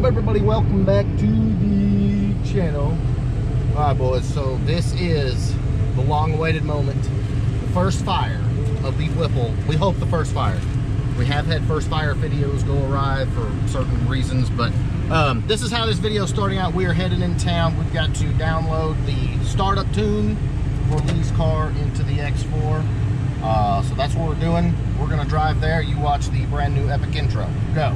up, everybody? Welcome back to the channel. Alright, boys, so this is the long-awaited moment. The first fire of the Whipple. We hope the first fire. We have had first fire videos go awry for certain reasons, but this is how this video is starting out. We are heading in town. We've got to download the startup tune for Lee's car into the X4. So that's what we're doing. We're gonna drive there. You watch the brand new epic intro. Go.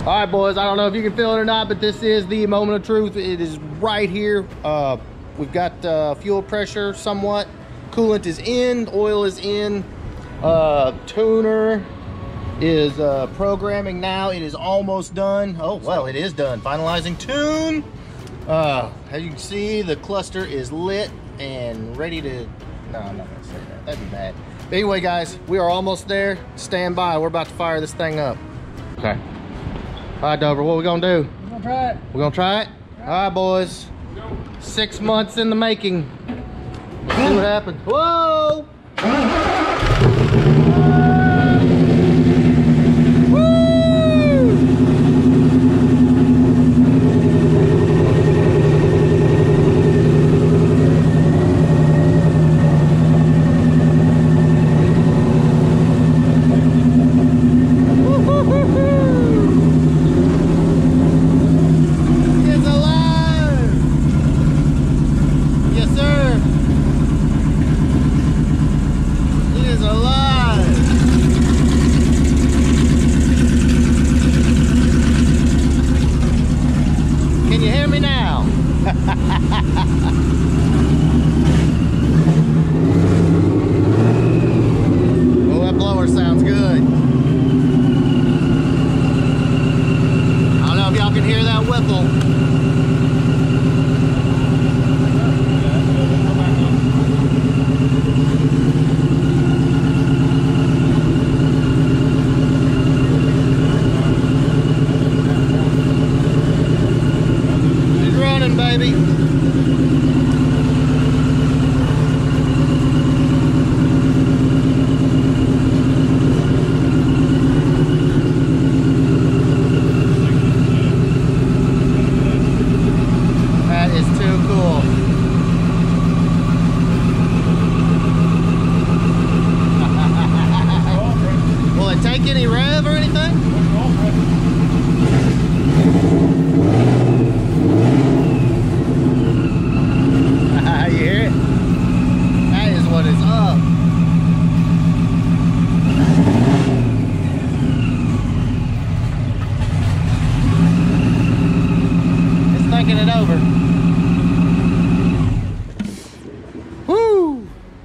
All right, boys, I don't know if you can feel it or not, but this is the moment of truth. It is right here. We've got fuel pressure somewhat. Coolant is in, oil is in. Tuner is programming now. It is almost done. Oh, well, it is done. Finalizing tune. As you can see, the cluster is lit and ready to... No, I'm not gonna say that. That'd be bad. But anyway, guys, we are almost there. Stand by. We're about to fire this thing up. Okay. All right, Dover, what we gonna do? We're gonna try it. We're gonna try it? Yeah. All right, boys. 6 months in the making. Let's see what happens. Whoa!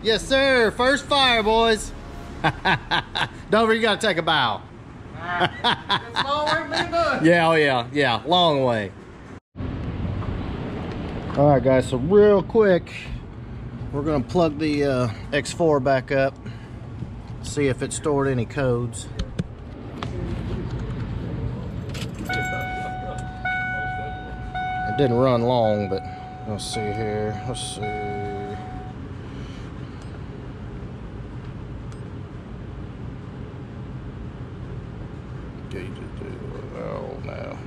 Yes, sir. First fire, boys. Dover, you got to take a bow. It's a long way from being done. Yeah, oh yeah, yeah, long way. All right, guys, so real quick, we're going to plug the X4 back up, see if it stored any codes. It didn't run long, but let's see here. Let's see. Oh no.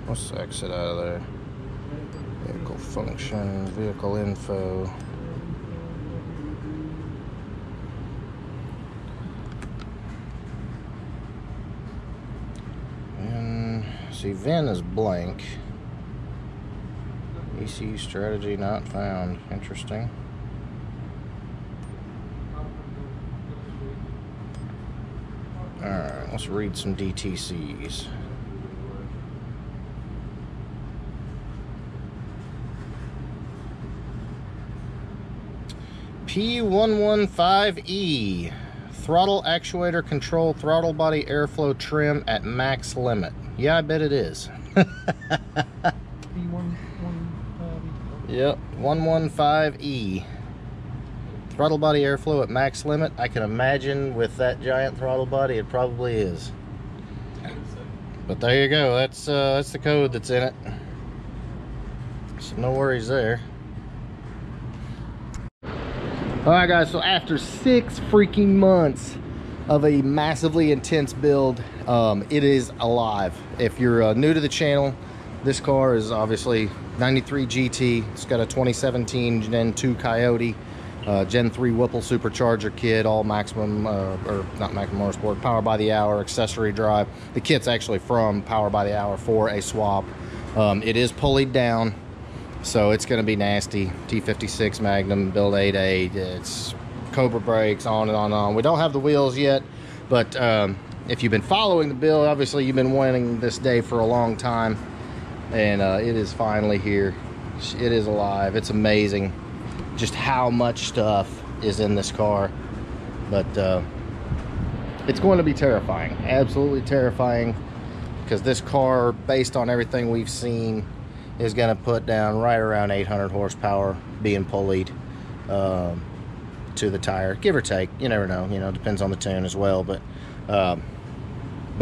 Let's exit out of there. Vehicle function, vehicle info. And see, VIN is blank. ECU strategy not found. Interesting. Alright, let's read some DTCs. P115E. Throttle actuator control, throttle body airflow trim at max limit. Yeah, I bet it is. Yep, 115E. Throttle body airflow at max limit. I can imagine with that giant throttle body, it probably is. But there you go. That's the code that's in it. So no worries there. All right, guys. So after 6 freaking months of a massively intense build, it is alive. If you're new to the channel, this car is obviously 93 GT. It's got a 2017 Gen 2 Coyote, Gen 3 Whipple supercharger kit, all maximum, or not maximum motorsport, power by the hour, accessory drive. The kit's actually from Power by the Hour for a swap. It is pulleyed down, so it's going to be nasty. T56 Magnum, build 8.8. It's Cobra brakes, on and on and on. We don't have the wheels yet, but if you've been following the build, obviously you've been wanting this day for a long time. And it is finally here. It is alive. It's amazing just how much stuff is in this car. But it's going to be terrifying. Absolutely terrifying. Because this car, based on everything we've seen, is going to put down right around 800 horsepower being pulleyed to the tire. Give or take. You never know. You know, depends on the tune as well. But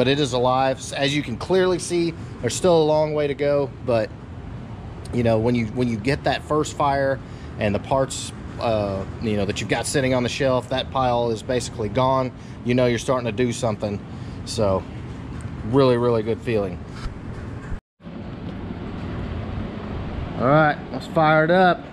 it is alive. As you can clearly see, there's still a long way to go, but you know, when you get that first fire and the parts you know, that you've got sitting on the shelf, that pile is basically gone, you know you're starting to do something. So really, really good feeling. All right, let's fire it up.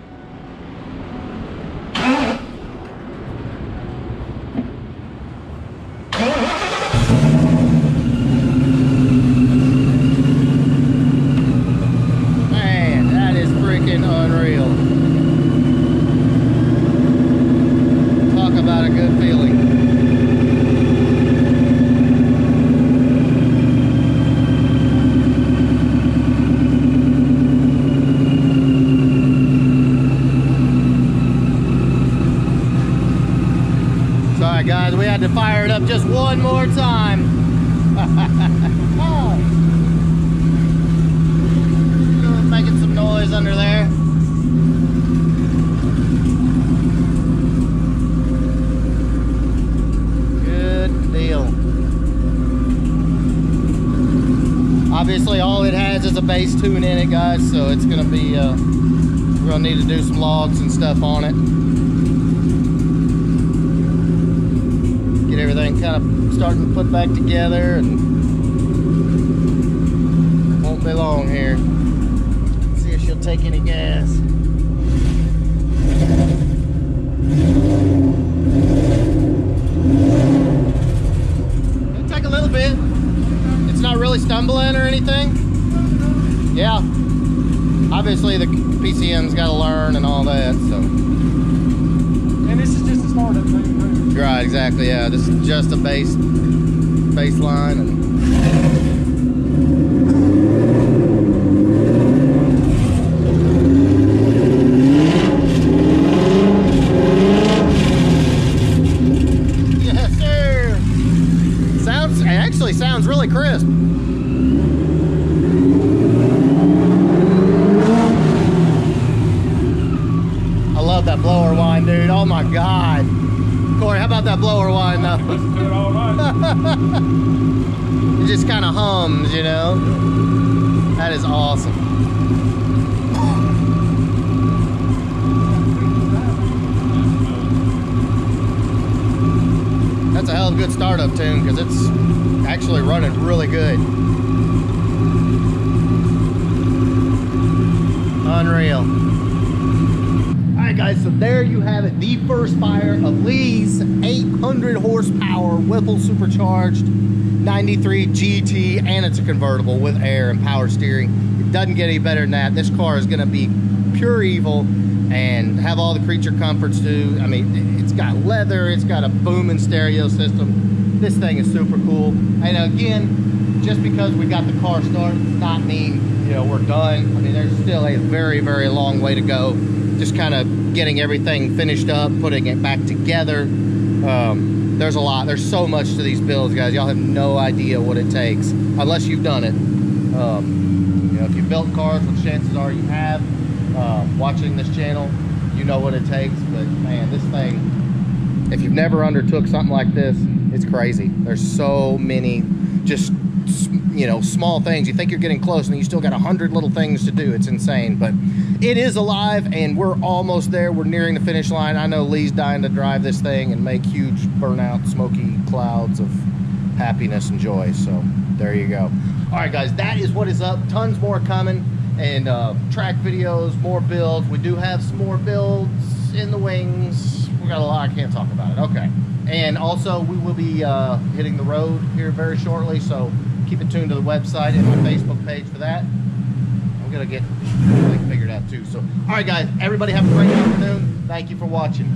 Sorry guys, we had to fire it up just one more time. Oh. Making some noise under there. Good deal. Obviously all it has is a bass tune in it, guys, so it's gonna be we're gonna need to do some logs and stuff on it. Get everything kind of starting to put back together, and won't be long here. Let's see if she'll take any gas. It'll take a little bit. It's not really stumbling or anything. Yeah. Obviously the PCM's got to learn and all that, so. And this is just a startup thing. Right, exactly, yeah. This is just a baseline. And yes, sir. It actually sounds really crisp. I love that blower whine, dude. Oh my God. Corey, how about that blower whine though? It just kind of hums, you know? That is awesome. That's a hell of a good startup tune because it's actually running really good. Unreal. All right, guys, so there you have it. The first fire of Lee's 800 horsepower Whipple supercharged 93 GT, and it's a convertible with air and power steering. It doesn't get any better than that. This car is going to be pure evil and have all the creature comforts too. I mean, it's got leather, it's got a booming stereo system. This thing is super cool. And again, just because we got the car started does not mean, you know, we're done. I mean, there's still a very, very long way to go. Just kind of getting everything finished up, putting it back together. There's a lot. There's so much to these builds, guys. Y'all have no idea what it takes unless you've done it. You know, if you built cars, which chances are you have, watching this channel, you know what it takes. But man, this thing, if you've never undertook something like this, it's crazy. There's so many just, you know, small things. You think you're getting close and you still got 100 little things to do. It's insane, but it is alive and we're almost there. We're nearing the finish line. I know Lee's dying to drive this thing and make huge burnout, smoky clouds of happiness and joy. So there you go. All right, guys, that is what is up. Tons more coming, and track videos, more builds. We do have some more builds in the wings. We got a lot. I can't talk about it. Okay. And also, we will be hitting the road here very shortly, so keep it tuned to the website and my Facebook page for that. I'm gonna get everything figured out too. So, all right, guys, everybody have a great afternoon. Thank you for watching.